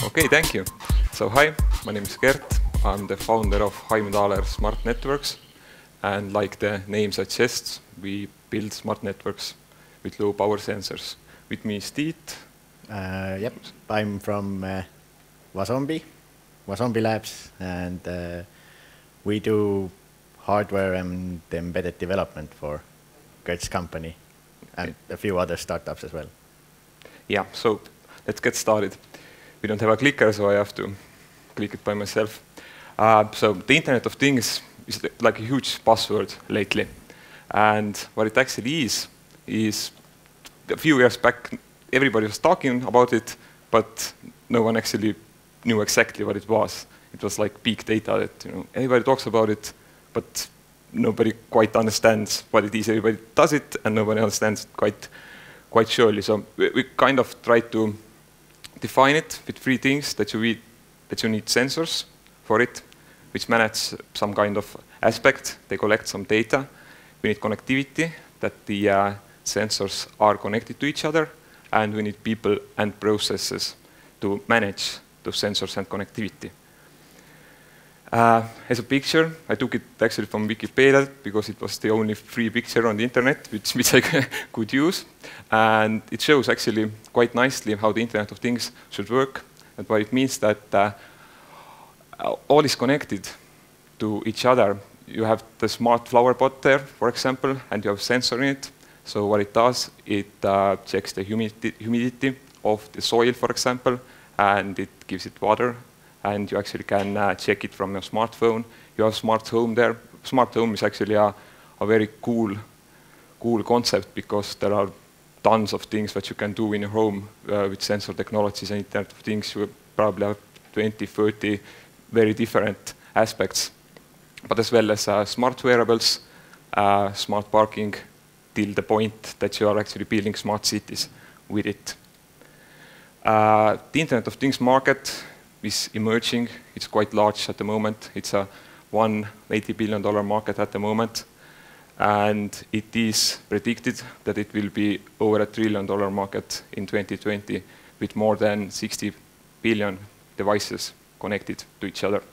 Okay, thank you. So hi, my name is Gert. I'm the founder of $100 Smart Networks. And like the name suggests, we build smart networks with low power sensors. With me is Tiit. Yep, I'm from Wasombi Labs, and we do hardware and embedded development for Gert's company and a few other startups as well. Yeah, so let's get started. We don't have a clicker, so I have to click it by myself. So the Internet of Things is like a huge buzzword lately. And what it actually is a few years back, everybody was talking about it, but no one actually knew exactly what it was. It was like big data that everybody talks about it, but nobody quite understands what it is. Everybody does it, and nobody understands it quite surely. So we kind of try to define it with three things: that you need sensors for it, which manage some kind of aspect. They collect some data. We need connectivity, that the sensors are connected to each other, and we need people and processes to manage those sensors and connectivity. As a picture, I took it actually from Wikipedia because it was the only free picture on the internet which I could use. And it shows actually quite nicely how the Internet of Things should work, and what it means that all is connected to each other. You have the smart flower pot there, for example, and you have a sensor in it. So what it does, it checks the humidity of the soil, for example, and it gives it water. And you actually can check it from your smartphone. You have smart home there. Smart home is actually a very cool concept, because there are tons of things that you can do in your home with sensor technologies and Internet of Things. You probably have 20, 30 very different aspects, but as well as smart wearables, smart parking, till the point that you are actually building smart cities with it. The Internet of Things market is emerging. It's quite large at the moment. It's a $180 billion market at the moment. And it is predicted that it will be over $1 trillion market in 2020, with more than 60 billion devices connected to each other.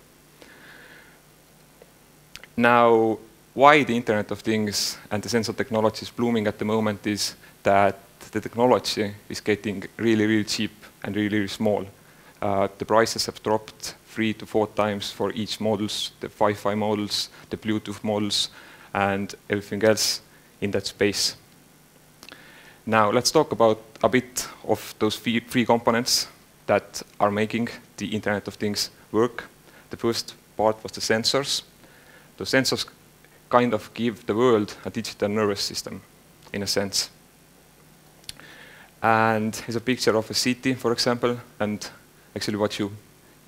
Now, why the Internet of Things and the sensor technology is blooming at the moment is that the technology is getting really, really cheap and really, really small. The prices have dropped 3 to 4 times for each models, the Wi-Fi models, the Bluetooth models, and everything else in that space. Now let's talk about a bit of those three components that are making the Internet of Things work. The first part was the sensors. The sensors kind of give the world a digital nervous system, in a sense. And here's a picture of a city, for example, and actually what you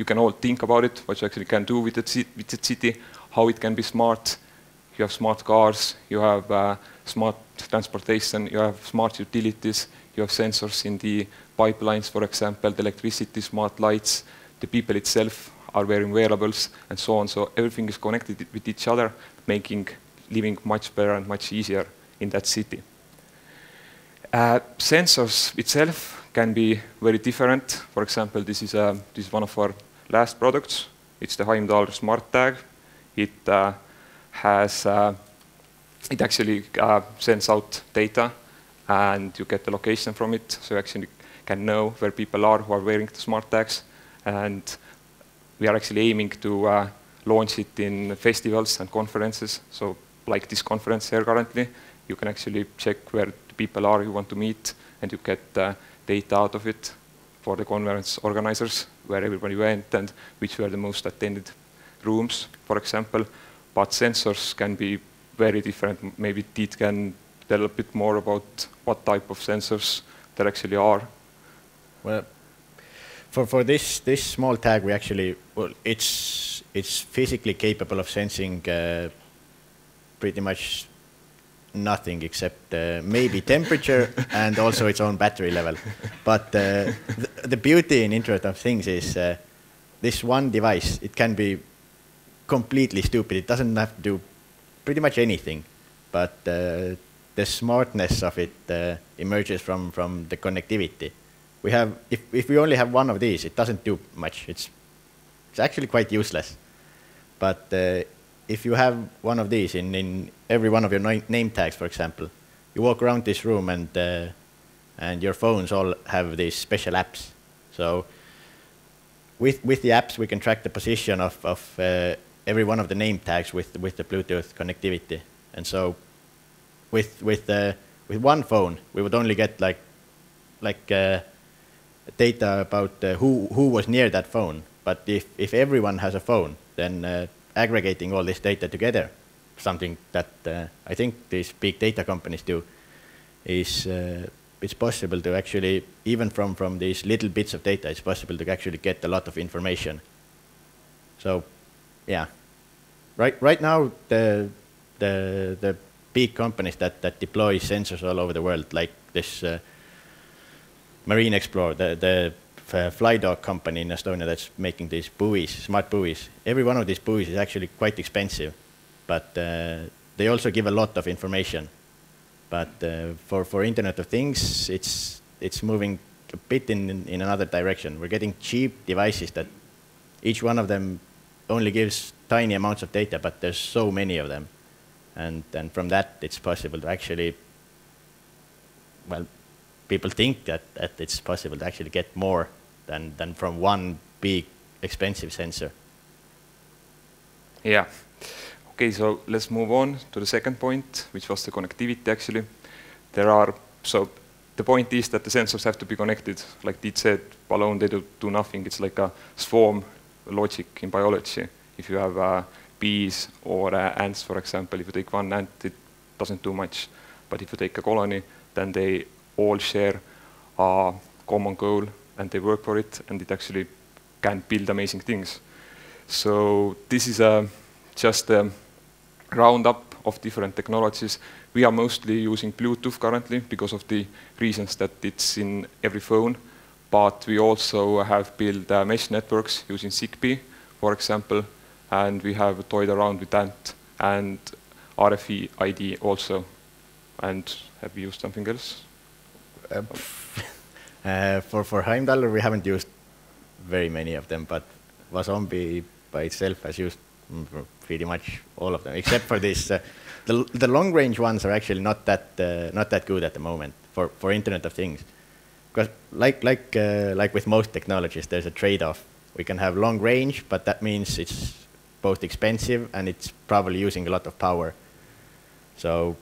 can all think about it, what you actually can do with the city, how it can be smart. You have smart cars, you have smart transportation, you have smart utilities, you have sensors in the pipelines, for example, the electricity, smart lights, the people itself are wearing wearables, and so on. So everything is connected with each other, making living much better and much easier in that city. Sensors itself can be very different. For example, this is one of our last products. It's the $100 Smart Tag. It actually sends out data, and you get the location from it, so you actually can know where people are who are wearing the smart tags. And we are actually aiming to launch it in festivals and conferences. So like this conference here currently, you can actually check where the people are you want to meet, and you get data out of it for the conference organizers, where everybody went and which were the most attended rooms, for example. But sensors can be very different. Maybe Tiit can tell a bit more about what type of sensors there actually are. Well, for this small tag, we actually, well, it's physically capable of sensing pretty much nothing except maybe temperature and also its own battery level. But the beauty in Internet of Things is this one device, it can be completely stupid. It doesn't have to do pretty much anything, but the smartness of it emerges from the connectivity. we have, if we only have one of these, it doesn't do much. It's actually quite useless. But if you have one of these in every one of your name tags, for example, you walk around this room and your phones all have these special apps. So with the apps, we can track the position of every one of the name tags with the Bluetooth connectivity. And so with one phone, we would only get like data about who was near that phone. But if everyone has a phone, then aggregating all this data together, something that I think these big data companies do, is it's possible to actually, even from these little bits of data, it's possible to actually get a lot of information. So, yeah, right now the big companies that deploy sensors all over the world, like this Marine Explorer, the fly dog company in Estonia that's making these buoys, smart buoys. Every one of these buoys is actually quite expensive, but they also give a lot of information. But for Internet of Things, it's moving a bit in another direction. We're getting cheap devices that each one of them only gives tiny amounts of data, but there's so many of them. And from that, it's possible to actually, well, people think that it's possible to actually get more than from one big, expensive sensor. Yeah. Okay, so let's move on to the second point, which was the connectivity, actually. So the point is that the sensors have to be connected. Like Tiit said, alone they do nothing. It's like a swarm logic in biology. If you have bees or ants, for example, if you take one ant, it doesn't do much. But if you take a colony, then they all share a common goal and they work for it, and it actually can build amazing things. So this is just a roundup of different technologies. We are mostly using Bluetooth currently because of the reasons that it's in every phone, but we also have built mesh networks using Zigbee, for example, and we have toyed around with ANT and RFID also. And have you used something else? For Heimdall, we haven't used very many of them, but Wazombie by itself has used pretty much all of them, except for this. The long-range ones are actually not that good at the moment for Internet of Things, because like with most technologies, there's a trade-off. We can have long range, but that means it's both expensive and it's probably using a lot of power. So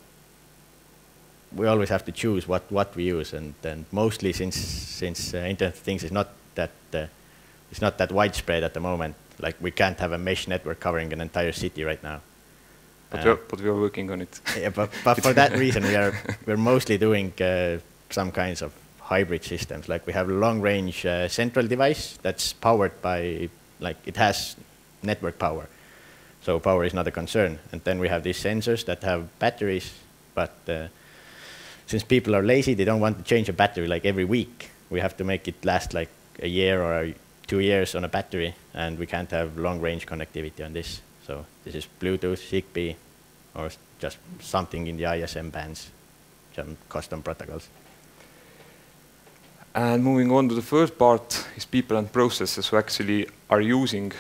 we always have to choose what we use, and mostly since Internet of Things is not that widespread at the moment. Like we can't have a mesh network covering an entire city right now. But we are working on it. Yeah, but for that reason, we're mostly doing some kinds of hybrid systems. Like we have a long-range central device that's powered by, like it has network power, so power is not a concern. And then we have these sensors that have batteries, but since people are lazy, they don't want to change a battery like every week. We have to make it last like a year or 2 years on a battery, and we can't have long-range connectivity on this. So this is Bluetooth, Zigbee, or just something in the ISM bands, some custom protocols. And moving on to the first part is people and processes who actually are using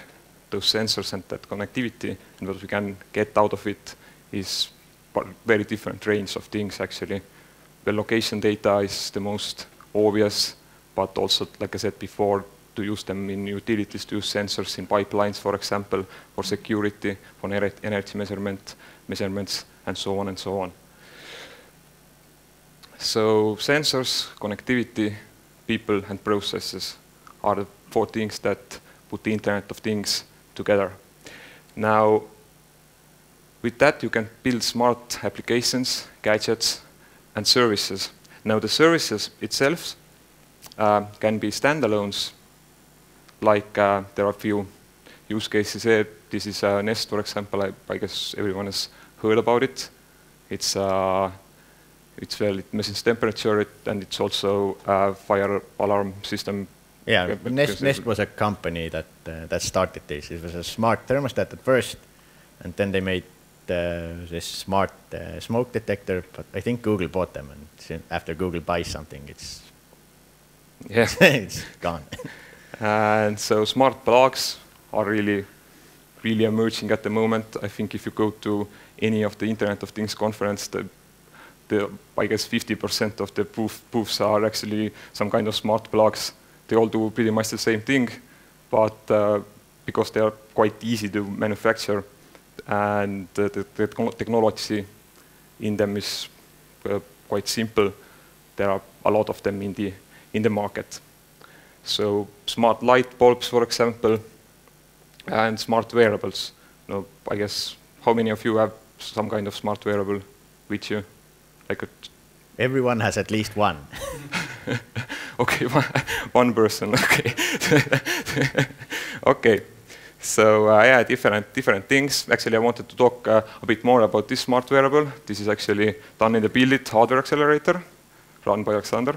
those sensors and that connectivity, and what we can get out of it is very different range of things actually. The location data is the most obvious, but also, like I said before, to use them in utilities, to use sensors in pipelines, for example, for security, for energy measurements, and so on and so on. So sensors, connectivity, people, and processes are the 4 things that put the Internet of Things together. Now, with that, you can build smart applications, gadgets, and services. Now, the services itself can be standalones. Like there are a few use cases here. This is Nest, for example. I guess everyone has heard about it. It measures temperature, and it's also a fire alarm system. Yeah, Nest was a company that started this. It was a smart thermostat at first, and then they made this smart smoke detector. But I think Google bought them, and after Google buys something, Yeah. It's gone. And so smart plugs are really emerging at the moment. I think if you go to any of the Internet of Things conference, I guess 50% of the booths are actually some kind of smart plugs. They all do pretty much the same thing, but because they are quite easy to manufacture and the technology in them is quite simple, there are a lot of them in the market. So smart light bulbs, for example, and smart wearables. No, I guess, how many of you have some kind of smart wearable with you? Everyone has at least one. Okay, one person, okay. Okay, so yeah, different things. Actually, I wanted to talk a bit more about this smart wearable. This is actually done in the Build It hardware accelerator, run by Alexander.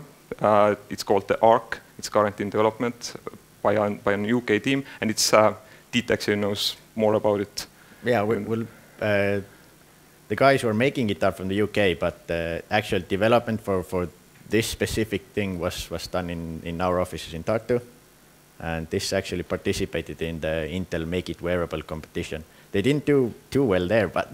It's called the ARC. It's currently in development by an UK team, and it's Tiit actually knows more about it. Yeah, the guys who are making it are from the UK, but the actual development for this specific thing was done in our offices in Tartu, and this actually participated in the Intel Make It Wearable competition. They didn't do too well there, but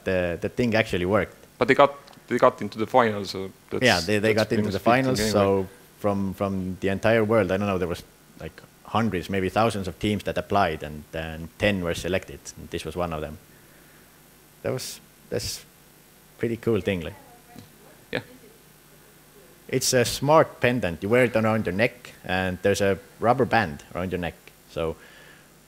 the thing actually worked. But they got into the finals. So yeah, they got into the finals. Anyway. So from the entire world, I don't know, there was like hundreds, maybe thousands of teams that applied, and then 10 were selected. And this was one of them. That's pretty cool thing. Like. Yeah. It's a smart pendant. You wear it around your neck, and there's a rubber band around your neck. So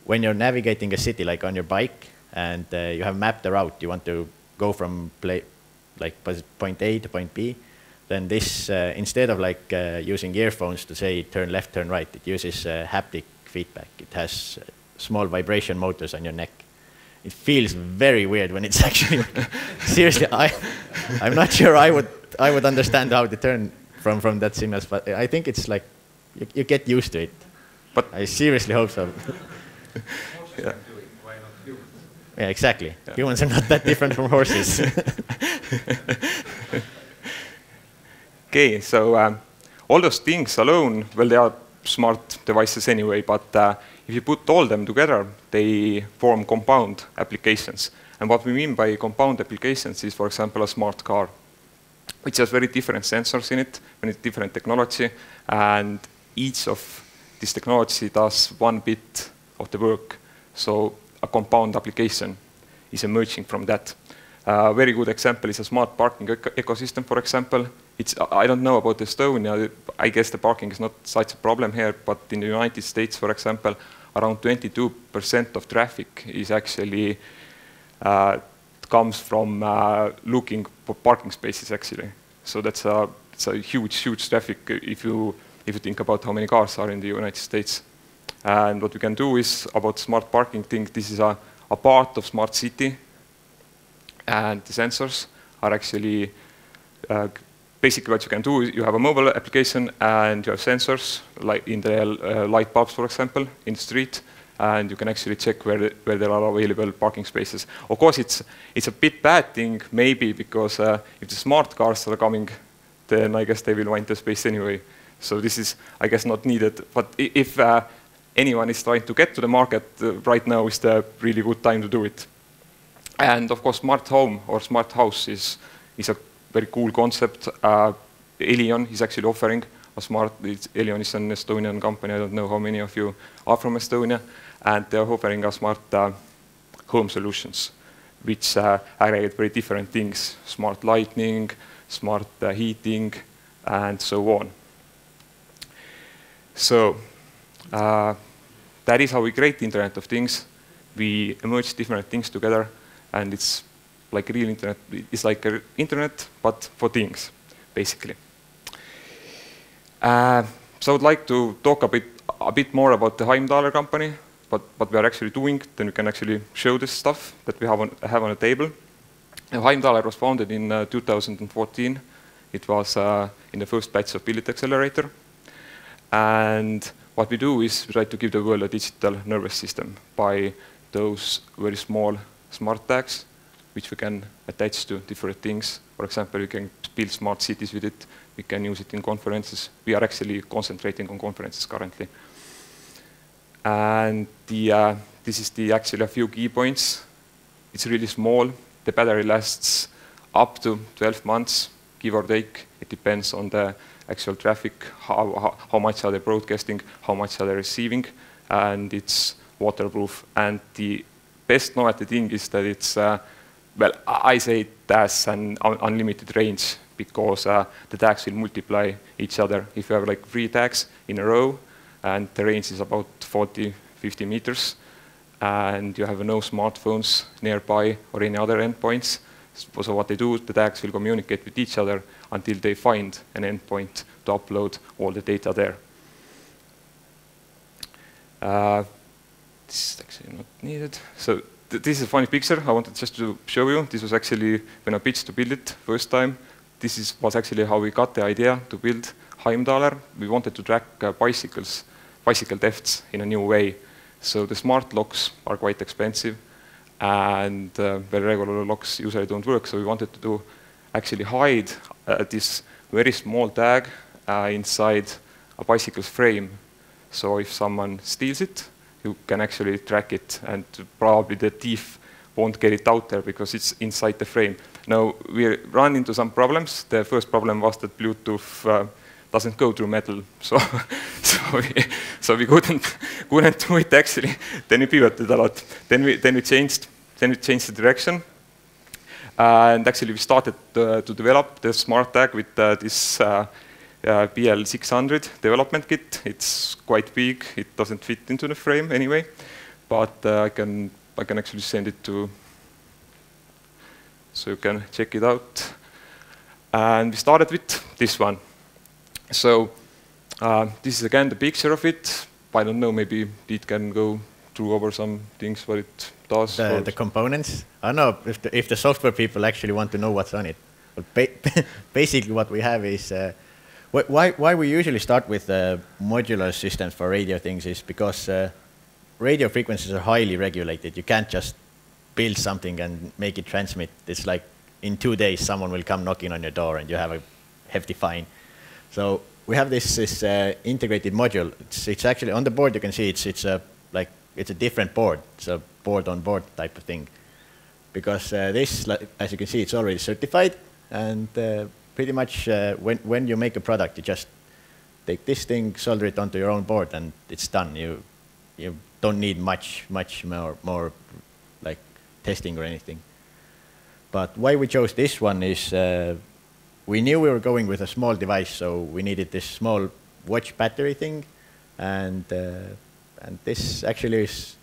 when you're navigating a city, like on your bike, and you have mapped the route, you want to go from point A to point B, then this, instead of using earphones to say turn left, turn right, it uses haptic feedback. It has small vibration motors on your neck. It feels very weird when it's actually seriously. I'm not sure I would understand how to turn from that signals, but I think it's like you get used to it. But I seriously hope so. Yeah. Yeah, exactly. Yeah. Humans are not that different from horses. Okay, so all those things alone, well, they are smart devices anyway, but if you put all them together, they form compound applications. And what we mean by compound applications is, for example, a smart car, which has very different sensors in it, very different technology, and each of this technology does one bit of the work. So a compound application is emerging from that. A very good example is a smart parking ecosystem, for example. I don't know about Estonia. I guess the parking is not such a problem here, but in the United States, for example, around 22% of traffic is actually comes from looking for parking spaces, actually. So it's a huge traffic if you think about how many cars are in the United States. And what we can do is about smart parking thing. This is a part of smart city, and the sensors are actually basically what you can do is you have a mobile application and you have sensors like in the light bulbs, for example, in the street, and you can actually check where there are available parking spaces. Of course, it's a bit bad thing, maybe, because if the smart cars are coming, then I guess they will find the space anyway. So this is, I guess, not needed. But if anyone is trying to get to the market, right now is the really good time to do it. And of course, smart home or smart house is a very cool concept. Elion is actually offering a smart, Elion is an Estonian company, I don't know how many of you are from Estonia, and they're offering a smart home solutions, which aggregate very different things, smart lighting, smart heating, and so on. So that is how we create the Internet of Things. We merge different things together, and it's like a real internet. It's like an internet, but for things, basically. So I'd like to talk a bit more about the Heimdallr company, what we are actually doing. Then we can actually show this stuff that we have on the table. Heimdallr was founded in 2014. It was in the first batch of Build It Accelerator. And what we do is we try to give the world a digital nervous system by those very small smart tags, which we can attach to different things. For example, we can build smart cities with it. We can use it in conferences. We are actually concentrating on conferences currently. And this is the actually a few key points. It's really small. The battery lasts up to 12 months, give or take. It depends on the actual traffic, how much are they broadcasting, how much are they receiving, and it's waterproof. And the best novelty thing is that it's, well, I say it has an unlimited range because the tags will multiply each other. If you have like 3 tags in a row, and the range is about 40, 50 meters, and you have no smartphones nearby or any other endpoints. So what they do, the tags will communicate with each other until they find an endpoint to upload all the data there. This is actually not needed. So this is a funny picture I wanted just to show you. This was actually when I pitched to build it first time. This was actually how we got the idea to build Heimdaler. We wanted to track bicycle thefts in a new way. So the smart locks are quite expensive, and the regular locks usually don't work. So we wanted to actually hide this very small tag inside a bicycle's frame. So if someone steals it, you can actually track it, and probably the thief won't get it out there because it's inside the frame. Now, we run into some problems. The first problem was that Bluetooth doesn't go through metal, so we couldn't do it actually. Then we pivoted a lot. Then we changed the direction, and actually we started to develop the smart tag with this BL600 development kit. It's quite big. It doesn't fit into the frame anyway, but I can actually send it to, so you can check it out. And we started with this one. So this is again the picture of it. I don't know, maybe Tiit can go through over some things what it does. The components? I don't know if the software people actually want to know what's on it. But basically what we have is, why we usually start with modular systems for radio things is because radio frequencies are highly regulated. You can't just build something and make it transmit. It's like in 2 days someone will come knocking on your door and you have a hefty fine. So we have this integrated module. It's actually on the board. You can see it's a different board. It's a board-on-board type of thing, because this, as you can see, it's already certified. And pretty much when you make a product, you just take this thing, solder it onto your own board, and it's done. You don't need much more like testing or anything. But why we chose this one is we knew we were going with a small device, so we needed this small watch battery thing, and this actually is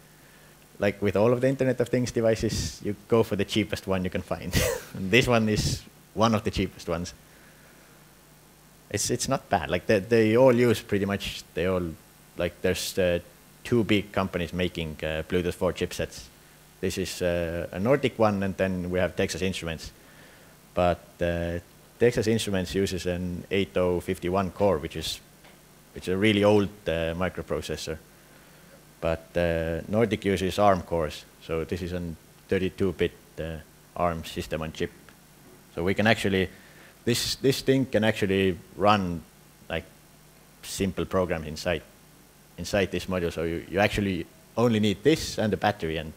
like with all of the Internet of Things devices, you go for the cheapest one you can find. And this one is one of the cheapest ones. It's not bad. Like they all use pretty much. They all like there's 2 big companies making Bluetooth 4 chipsets. This is a Nordic one, and then we have Texas Instruments. But Texas Instruments uses an 8051 core, which is a really old microprocessor. But Nordic uses ARM cores, so this is a 32-bit ARM system on chip. So we can actually, this thing can actually run like simple programs inside this module. So you actually only need this and the battery, and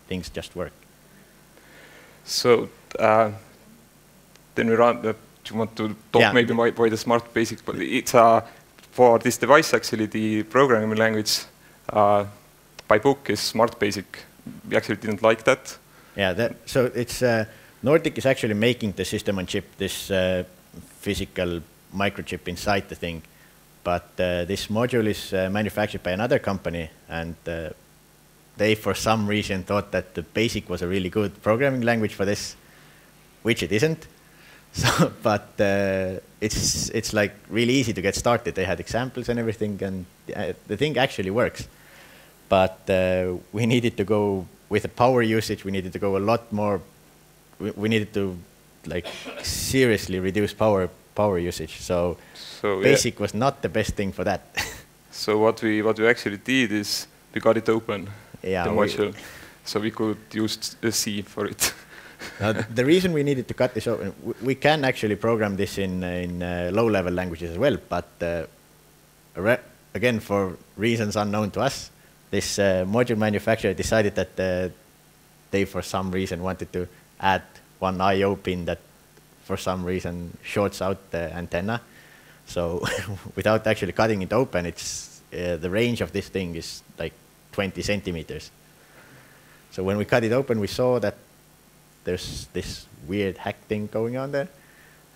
things just work. So then we run. Do you want to talk maybe why the smart basic? But it's for this device actually the programming language by book is Smart Basic. We actually didn't like that. Yeah, so it's Nordic is actually making the system on chip, this physical microchip inside the thing. But this module is manufactured by another company, and they, for some reason, thought that the BASIC was a really good programming language for this, which it isn't. So, but it's like really easy to get started. They had examples and everything, and the thing actually works. But we needed to go with the power usage. We needed to go a lot more. We needed to like seriously reduce power usage. So BASIC was not the best thing for that. So what we actually did is we got it open, the module, so we could use C for it. The reason we needed to cut this open, we can actually program this in low-level languages as well, but again, for reasons unknown to us, this module manufacturer decided that they, for some reason, wanted to add one I/O pin that, for some reason, shorts out the antenna. So without actually cutting it open, it's the range of this thing is like 20 centimeters. So when we cut it open, we saw that there's this weird hack thing going on there.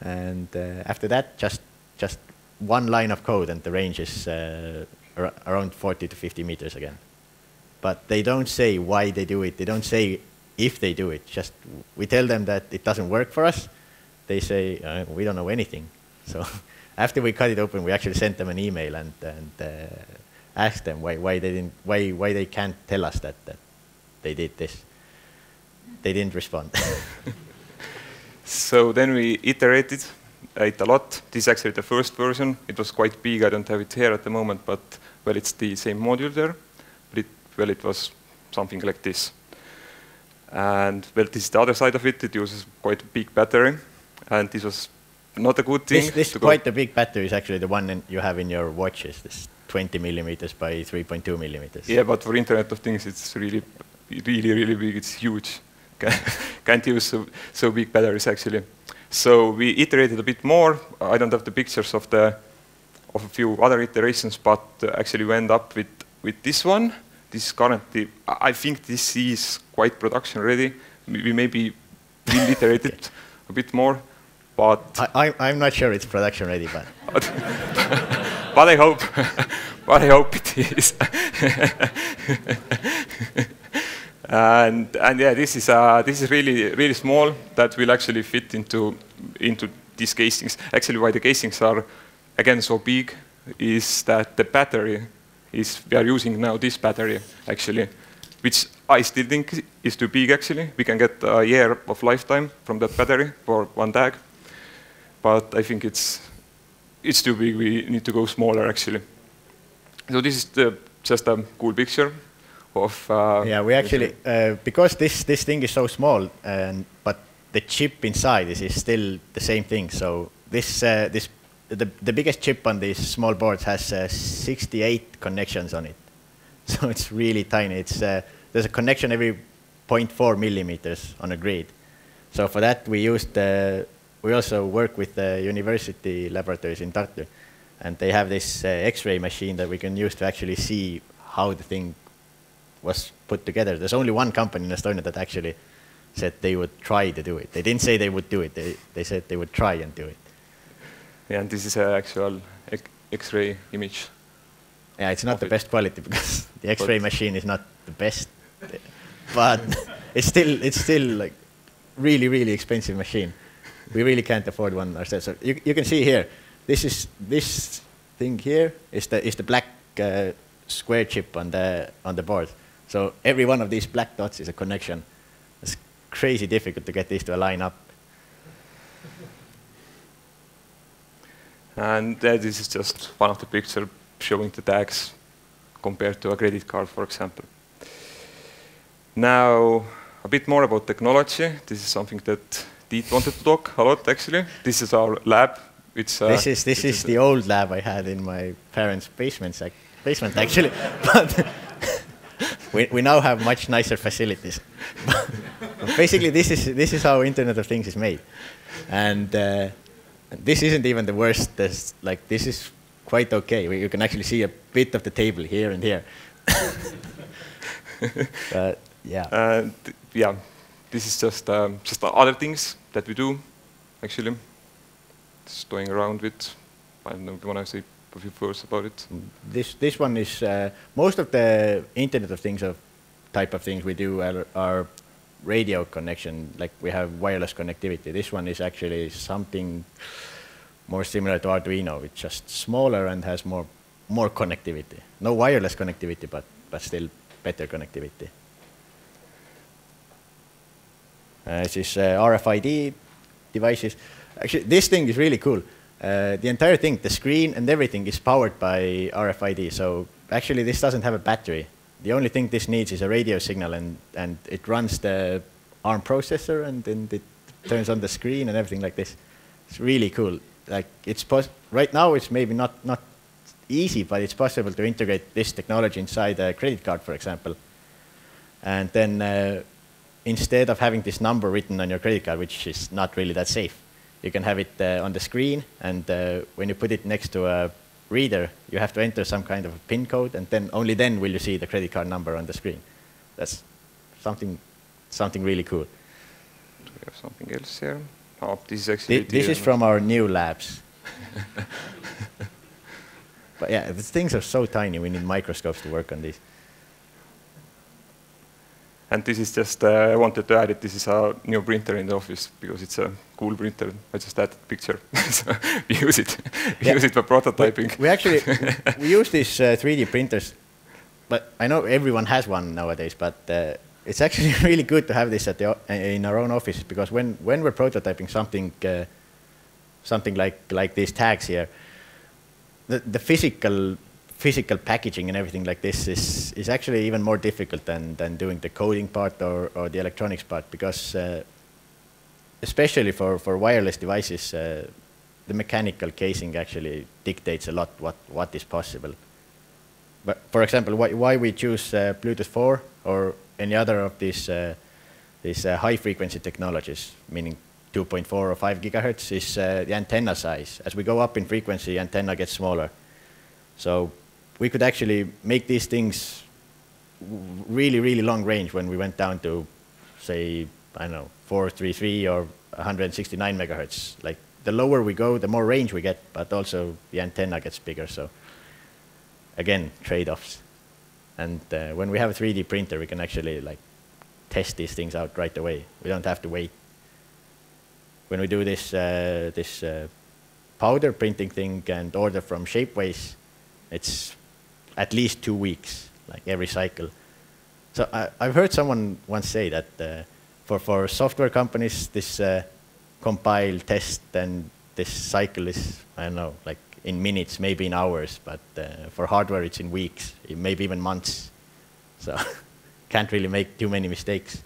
And after that, just one line of code, and the range is around 40 to 50 meters again. But they don't say why they do it. They don't say if they do it. Just we tell them that it doesn't work for us. They say, we don't know anything. So after we cut it open, we actually sent them an email and asked them why they can't tell us that they did this. They didn't respond. So then we iterated it a lot. This is actually the first version. It was quite big. I don't have it here at the moment, but well, it's the same module there. But it was something like this. And well, this is the other side of it. It uses quite a big battery, and this was not a good thing. This quite a big battery is actually the one you have in your watches. This 20 millimeters by 3.2 millimeters. Yeah, but for Internet of Things, it's really big. It's huge. Can't use so big batteries actually. So we iterated a bit more. I don't have the pictures of a few other iterations, but actually we end up with this one. This is currently, I think this is quite production ready. We maybe will iterate it a bit more, but I'm not sure it's production ready, but but I hope, but I hope it is. and yeah, this is really small. That will actually fit into these casings. Actually, why the casings are again so big is that the battery we are using now this battery actually, which I still think is too big actually. We can get a year of lifetime from that battery for one tag, but I think it's too big. We need to go smaller actually. So this is just a cool picture of. Yeah, we actually because this thing is so small, but the chip inside is still the same thing. So the biggest chip on these small boards has 68 connections on it. So it's really tiny. There's a connection every 0.4 millimeters on a grid. So for that, we also work with the university laboratories in Tartu. And they have this X-ray machine that we can use to actually see how the thing was put together. There's only one company in Estonia that actually said they would try to do it. They didn't say they would do it. They said they would try and do it. Yeah, and this is an actual X-ray image. Yeah, it's not the best quality because the X-ray machine is not the best, but it's still like really expensive machine. We really can't afford one ourselves. So you can see here, this thing here is the black square chip on the board. So every one of these black dots is a connection. It's crazy difficult to get these to line up. And this is just one of the pictures showing the tags compared to a credit card, for example. Now, a bit more about technology. This is something that Tiit wanted to talk a lot, actually. This is our lab. This is the old lab I had in my parents' basement, actually. But we now have much nicer facilities. Basically, this is how Internet of Things is made. And this isn't even the worst. This is quite okay. You can actually see a bit of the table here and here. Yeah. Yeah, this is just other things that we do, actually. Just toying around with. I don't know if you want to say a few words about it. This one is most of the Internet of Things type of things we do are radio connection, like we have wireless connectivity. This one is actually something more similar to Arduino. It's just smaller and has more connectivity. No wireless connectivity, but still better connectivity. This is RFID devices. Actually, this thing is really cool. The entire thing, the screen and everything is powered by RFID. So actually, this doesn't have a battery. The only thing this needs is a radio signal, and it runs the ARM processor, and then it turns on the screen and everything like this. It's really cool. Like it's right now it's maybe not easy, but it's possible to integrate this technology inside a credit card, for example. And then instead of having this number written on your credit card, which is not really that safe, you can have it on the screen, and when you put it next to a reader, you have to enter some kind of a PIN code, and then only then will you see the credit card number on the screen. That's something really cool. Do we have something else here? Oh, this is actually... This is from our new labs. But yeah, these things are so tiny, we need microscopes to work on these. And this is just, I wanted to add it, this is a new printer in the office because it's a cool printer. I just added a picture. So we use it. We use it for prototyping. We actually, we use these 3D printers, but I know everyone has one nowadays, but it's actually really good to have this at in our own office, because when we're prototyping something like these tags here, the physical packaging and everything like this is actually even more difficult than doing the coding part or the electronics part, because especially for wireless devices, the mechanical casing actually dictates a lot what is possible. But for example, why we choose Bluetooth 4 or any other of these high frequency technologies, meaning 2.4 or 5 gigahertz, is the antenna size. As we go up in frequency, antenna gets smaller. So we could actually make these things really long range when we went down to, say, I don't know, 433 or 169 megahertz. Like the lower we go, the more range we get, but also the antenna gets bigger. So again, trade-offs. And when we have a 3D printer, we can actually like test these things out right away. We don't have to wait. When we do this powder printing thing and order from Shapeways, it's at least 2 weeks, like every cycle. So I've heard someone once say that for software companies, this compile, test, and this cycle is, I don't know, like in minutes, maybe in hours, but for hardware, it's in weeks, maybe even months. So can't really make too many mistakes.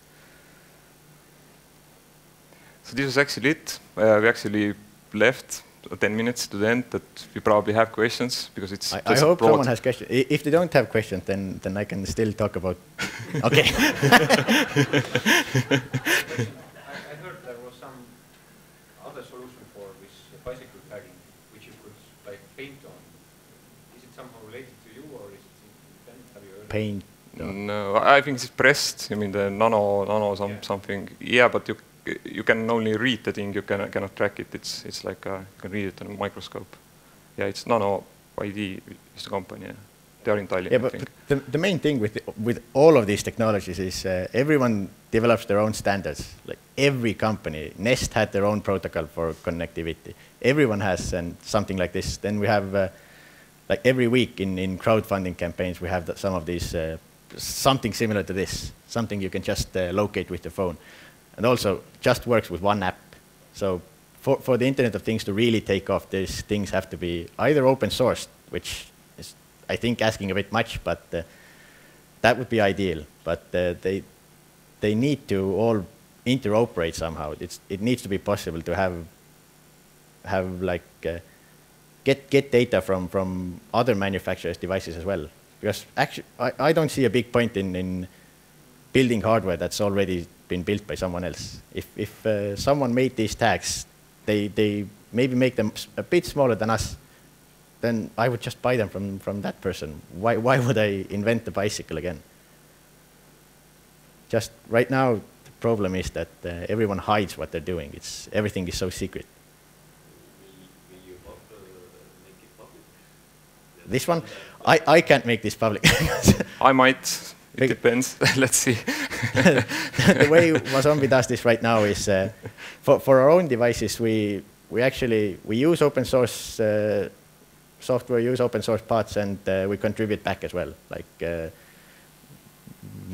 So this was actually it. We actually left 10 minutes to the end that we probably have questions, because it's I hope broad. Someone has questions. If they don't have questions, then I can still talk about... Okay. I heard there was some other solution for this bicycle tagging, which you could like paint on. Is it somehow related to you, or is it have you heard? Paint? No, I think it's pressed. I mean the nano something. Yeah, but you can only read the thing. You cannot track it. It's like you can read it on a microscope. Yeah, it's Nano ID is the company. Yeah. They are in Tallinn. Yeah, I but think. the main thing with all of these technologies is everyone develops their own standards. Like every company, Nest had their own protocol for connectivity. Everyone has something like this. Then we have like every week in crowdfunding campaigns, we have some of these something similar to this, something you can just locate with the phone. And also just works with one app. So for the Internet of Things to really take off, these things have to be either open sourced, which is, I think, asking a bit much, but that would be ideal. But they need to all interoperate somehow. It needs to be possible to have like get data from other manufacturers' devices as well. Because actually, I don't see a big point in building hardware that's already been built by someone else. If someone made these tags, they maybe make them a bit smaller than us, then I would just buy them from that person. Why would I invent the bicycle again? Just right now, the problem is that everyone hides what they're doing. Everything is so secret. Will you make it public? This one, I can't make this public. I might. It depends. Let's see. The way Wazombi does this right now is for our own devices, we use open source software, use open source parts, and we contribute back as well. Like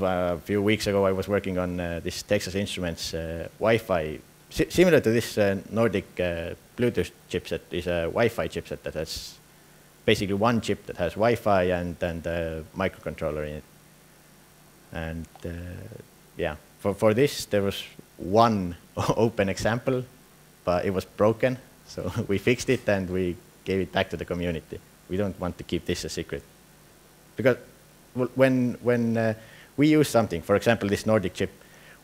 a few weeks ago, I was working on this Texas Instruments Wi-Fi, similar to this Nordic Bluetooth chipset. Is a Wi-Fi chipset that has basically one chip that has Wi-Fi and a microcontroller in it. And yeah, For this, there was one open example, but it was broken. So we fixed it and we gave it back to the community. We don't want to keep this a secret. Because when we use something, for example, this Nordic chip,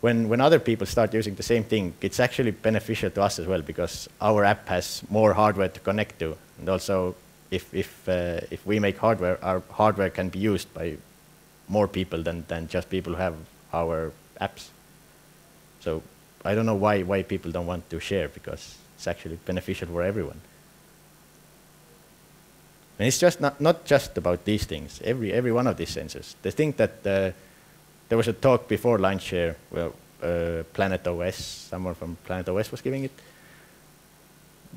when other people start using the same thing, it's actually beneficial to us as well, because our app has more hardware to connect to. And also, if we make hardware, our hardware can be used by more people than just people who have our apps. So I don't know why people don't want to share, because it's actually beneficial for everyone. And it's just not just about these things, every one of these sensors. The thing that there was a talk before lunch here, well, Planet OS, someone from Planet OS was giving it.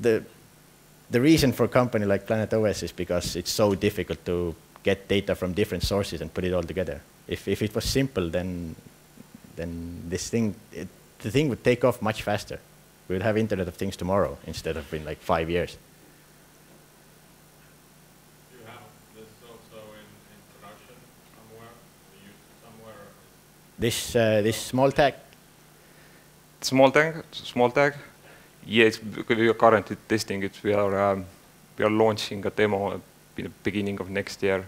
The reason for a company like Planet OS is because it's so difficult to get data from different sources and put it all together. If it was simple, then this thing, the thing would take off much faster. We would have Internet of Things tomorrow instead of in like 5 years. Do you have this also in production somewhere? Do you use it somewhere? This small tag? Small tag? Yes, we are currently testing it. We are launching a demo in the beginning of next year.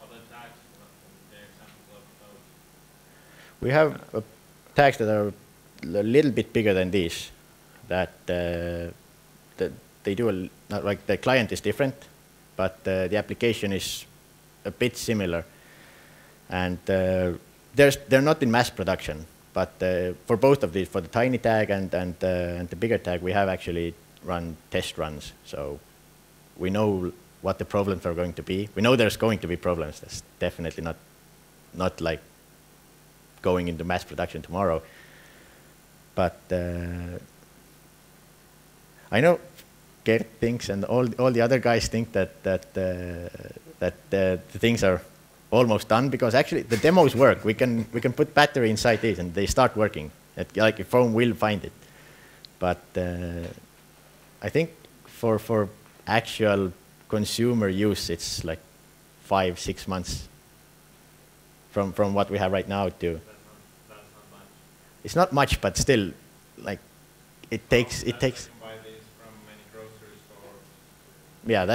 Other tags, the examples of those? We have tags that are a little bit bigger than these. That they do not like the client is different, but the application is a bit similar, and they're not in mass production. But for both of these, for the tiny tag and the bigger tag, we have actually run test runs. So we know what the problems are going to be. We know there's going to be problems. That's definitely not like going into mass production tomorrow. But I know Gert thinks, and all the other guys think that the things are almost done, because actually the demos work. We can put battery inside these and they start working. Like a phone will find it. But I think for actual consumer use, it's like 5-6 months from what we have right now to. That's not much. It's not much, but still, like it takes. You can buy these from many grocery stores. Yeah,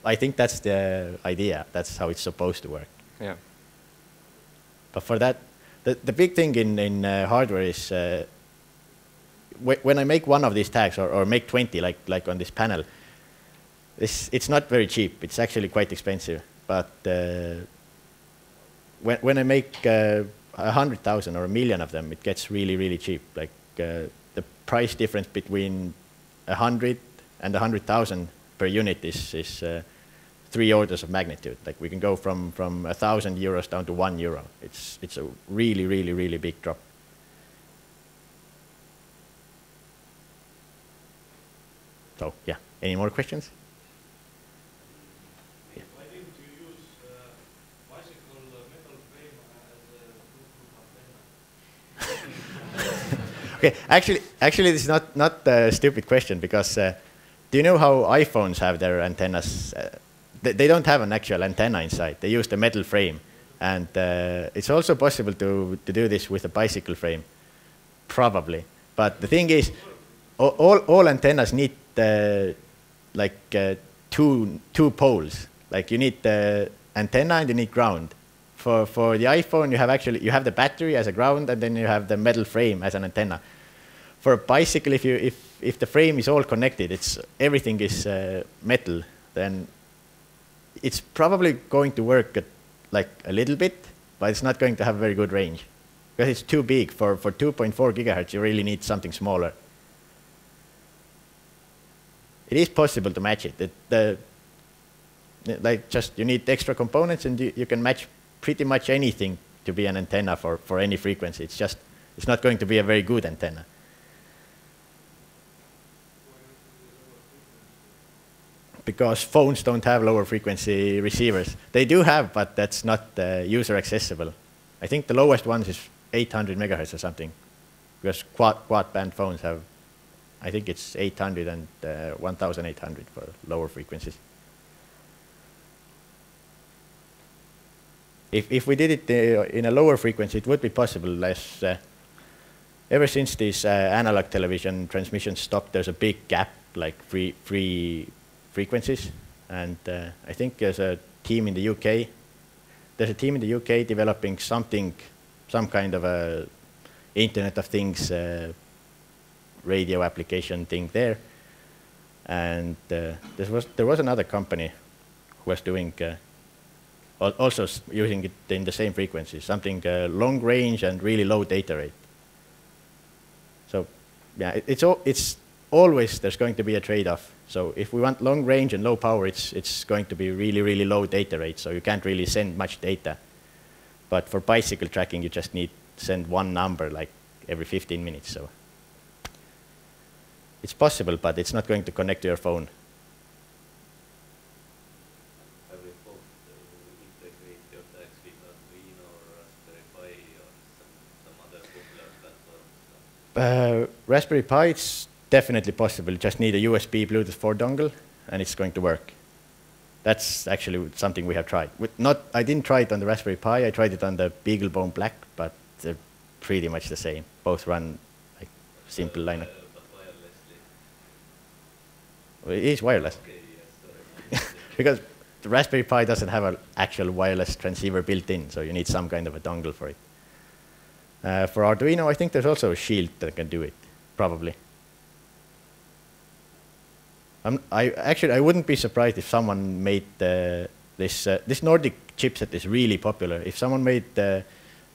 I think that's the idea. That's how it's supposed to work. Yeah. But for that, the big thing in hardware is when I make one of these tags or make 20, like on this panel, it's not very cheap. It's actually quite expensive. But when I make 100,000 or 1 million of them, it gets really, really cheap. Like the price difference between 100 and 100,000 per unit is 3 orders of magnitude. Like we can go from 1,000 euros down to €1. It's a really, really, really big drop. So yeah, any more questions? Why didn't you use bicycle metal frame as a Okay, actually, this is not a stupid question, because do you know how iPhones have their antennas? They don't have an actual antenna inside. They use the metal frame, and it's also possible to do this with a bicycle frame, probably. But the thing is, all antennas need two poles. Like you need the antenna and you need ground. For the iPhone, you have the battery as a ground, and then you have the metal frame as an antenna. For a bicycle, if the frame is all connected, everything is metal, then it's probably going to work like a little bit, but it's not going to have very good range, because it's too big. For 2.4 gigahertz, you really need something smaller. It is possible to match it. You need extra components, and you can match pretty much anything to be an antenna for any frequency. It's not going to be a very good antenna. Because phones don't have lower frequency receivers. They do have, but that's not user accessible. I think the lowest one is 800 megahertz or something, because quad band phones have, I think it's 800 and 1800 for lower frequencies. If we did it in a lower frequency, it would be possible. As ever since these analog television transmissions stopped, there's a big gap, like free frequencies. And I think there's a team in the UK. There's a team in the UK developing something, some kind of a Internet of Things radio application thing there. And there was another company who was doing also using it in the same frequency, something long range and really low data rate. So yeah, it's always there's going to be a trade-off. So if we want long range and low power, it's going to be really, really low data rate, so you can't really send much data. But for bicycle tracking, you just need to send one number like every 15 minutes. So it's possible, but it's not going to connect to your phone. Have you thought to integrate your tags with Arduino or Raspberry Pi or some other popular platforms? Raspberry Pi, it's definitely possible. You just need a USB Bluetooth 4 dongle, and it's going to work. That's actually something we have tried. I didn't try it on the Raspberry Pi. I tried it on the BeagleBone Black, but they're pretty much the same. Both run like simple Linux. But wirelessly? Well, it is wireless. Okay, yes, sorry. Because the Raspberry Pi doesn't have an actual wireless transceiver built in, so you need some kind of a dongle for it. For Arduino, I think there's also a shield that can do it, probably. I wouldn't be surprised if someone made this Nordic chipset is really popular. If someone made the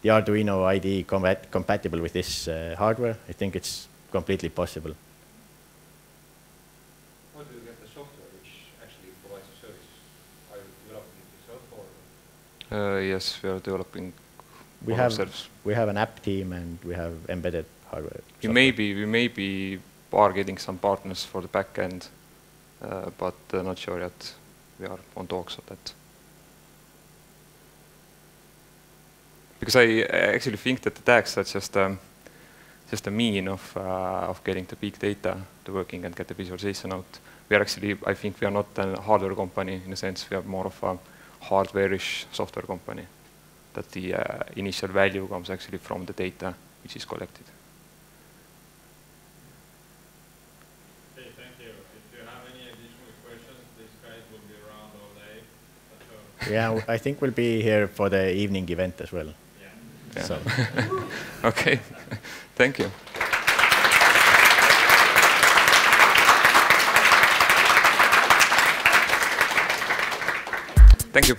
Arduino IDE compatible with this hardware, I think it's completely possible. How do you get the software which actually provides a service? Are you developing it yourself or? Yes, we are developing We ourselves. have an app team and we have embedded hardware. We maybe are getting some partners for the back end, but not sure yet. We are on talks of that. Because I actually think that the tags are just a mean of getting the big data to working and get the visualization out. We are actually, I think we are not a hardware company in a sense. We are more of a hardware-ish software company. That the initial value comes actually from the data which is collected. Okay, thank you. If you have any additional questions, these guys will be around all day. Yeah, I think we'll be here for the evening event as well. Yeah. So. Okay, thank you. Thank you.